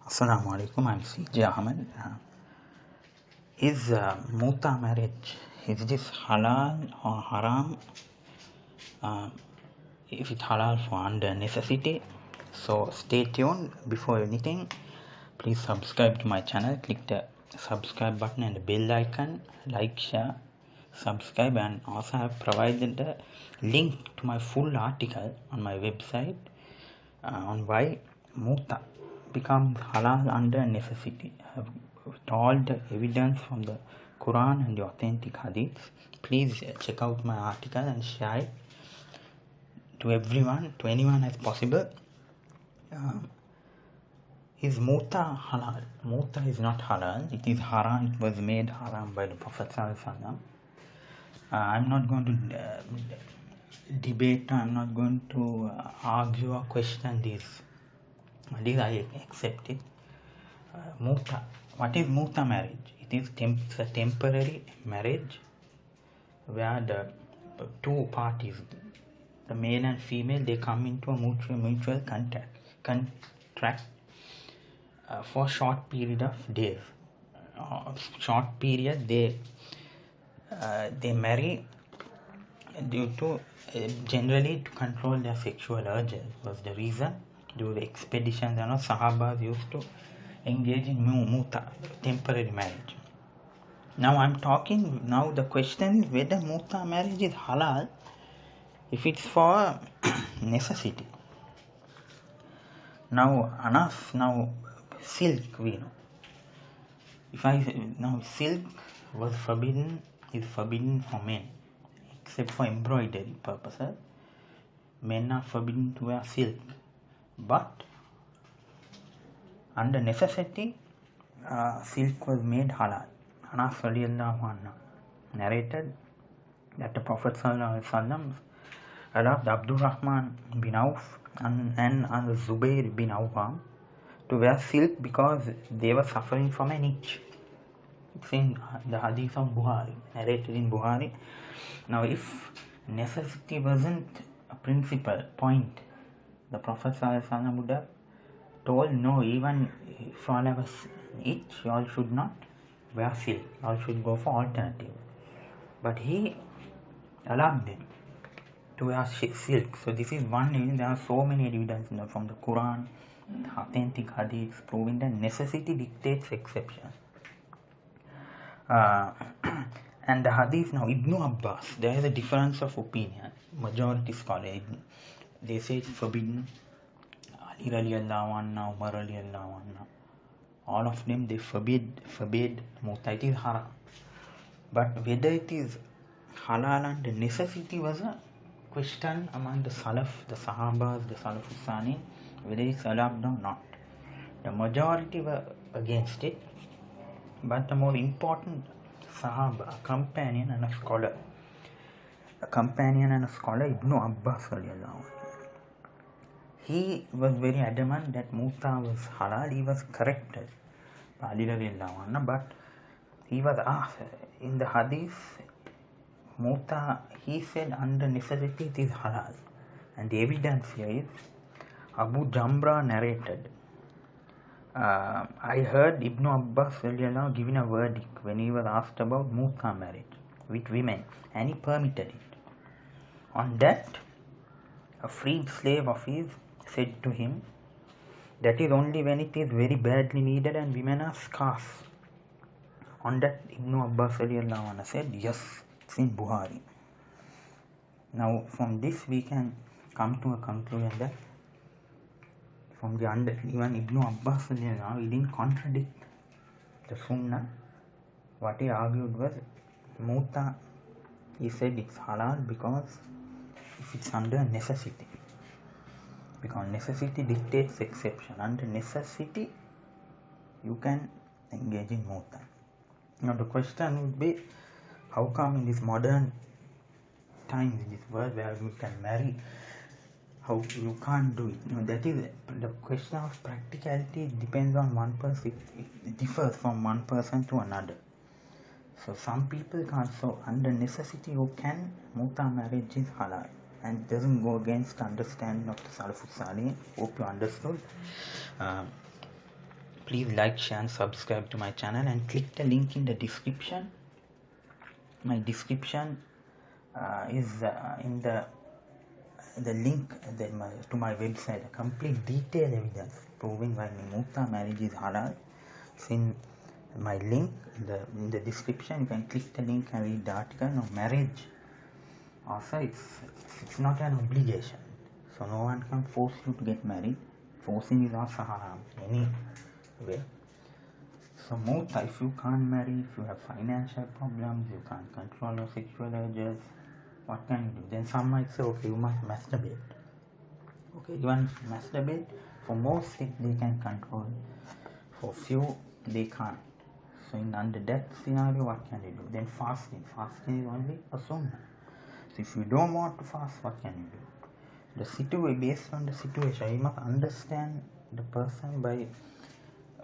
Assalamu alaikum, I'm CJ Ahmed. Is mutah marriage, is this halal or haram? If it's halal for under necessity, so stay tuned. Before anything, please subscribe to my channel, click the subscribe button and the bell icon, like, share, subscribe, and also I have provided the link to my full article on my website on why mutah becomes halal under necessity, with all the evidence from the Quran and the authentic hadith. Please check out my article and share it to everyone, to anyone as possible. Is mutah halal? Mutah is not halal, it is haram. It was made haram by the Prophet ﷺ. I'm not going to debate, I'm not going to argue or question this. I accept it. Mutah. What is mutah marriage? It is a temporary marriage where the two parties, the male and female, they come into a mutual contract for a short period of days. Short period they marry due to generally to control their sexual urges was the reason. Due to expeditions, Sahabas used to engage in mutah, temporary marriage. Now the question is whether mutah marriage is halal if it's for necessity. Now silk, we know. Silk was is forbidden for men, except for embroidery purposes. Men are forbidden to wear silk. But under necessity, silk was made halal. Anas radiallahu anhu narrated that the Prophet ﷺ allowed Abdurrahman bin Auf and Zubair bin Awwam to wear silk because they were suffering from an itch. It's in the hadith of Bukhari, narrated in Bukhari. Now, if necessity wasn't a principal point, the Prophet ﷺ would have told, no, even if all have an itch, you all should not wear silk, you all should go for alternative. But he allowed them to wear silk. So this is one reason. There are so many evidence from the Quran, authentic hadiths proving that necessity dictates exception. And the hadith now, Ibn Abbas, there is a difference of opinion. Majority scholars, they say it's forbidden. Ali radiallahu anhu, Umar radiallahu anhu, all of them, they forbid mutah. It is haram. But whether it is halal under necessity was a question among the Salaf, the Sahabas, the Salafus Sani, whether it's allowed or not. The majority were against it, but the more important Sahaba, a companion and a scholar, Ibn Abbas radiallahu anhu, he was very adamant that mutah was halal. He was corrected by Ali radiallahu anhu, but he was asked in the hadith, mutah, he said under necessity it is halal. And the evidence here is Abu Jamra narrated, I heard Ibn Abbas giving a verdict when he was asked about mutah marriage with women, and he permitted it. On that, a freed slave of his said to him, that is only when it is very badly needed and women are scarce. On that, Ibn Abbas said, yes, it's in Bukhari. Now, from this we can come to a conclusion that from the even Ibn Abbas, he didn't contradict the Sunnah. What he argued was mutah, he said it's halal because if it's under necessity. Because necessity dictates exception. Under necessity, you can engage in mutah. Now the question would be, how come in this modern time, in this world where you can marry, how you can't do it? That is the question of practicality. It depends on one person. It differs from one person to another. So some people can't. So under necessity, you can. Mutah marriage is halal, and it doesn't go against the understanding of the Salafus Salih. Hope you understood. please like, share and subscribe to my channel and click the link in the description. My description is in the link to my website, a complete detailed evidence proving why mutah marriage is halal. It's in my link in the description. You can click the link and read the article. No, marriage also it's not an obligation, so no one can force you to get married. Forcing is also haram anyway. So mutah, if you can't marry, if you have financial problems, you can't control your sexual urges, what can you do? Then some might say, okay, you must masturbate. Okay, even masturbate, for most they can control, for few they can't. So under that scenario, what can you do? Then fasting is only a sunnah. So if you don't want to fast, what can you do? Based on the situation, you must understand the person by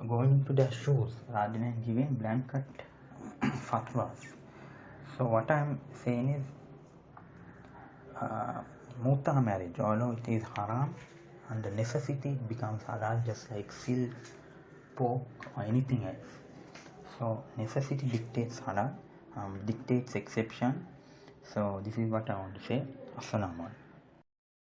going into their shoes rather than giving blanket fatwas. So what I'm saying is, mutah marriage, although it is haram, under necessity it becomes halal, just like silk, pork or anything else. So necessity dictates halal, dictates exception. So this is what I want to say. Assalamu alaikum.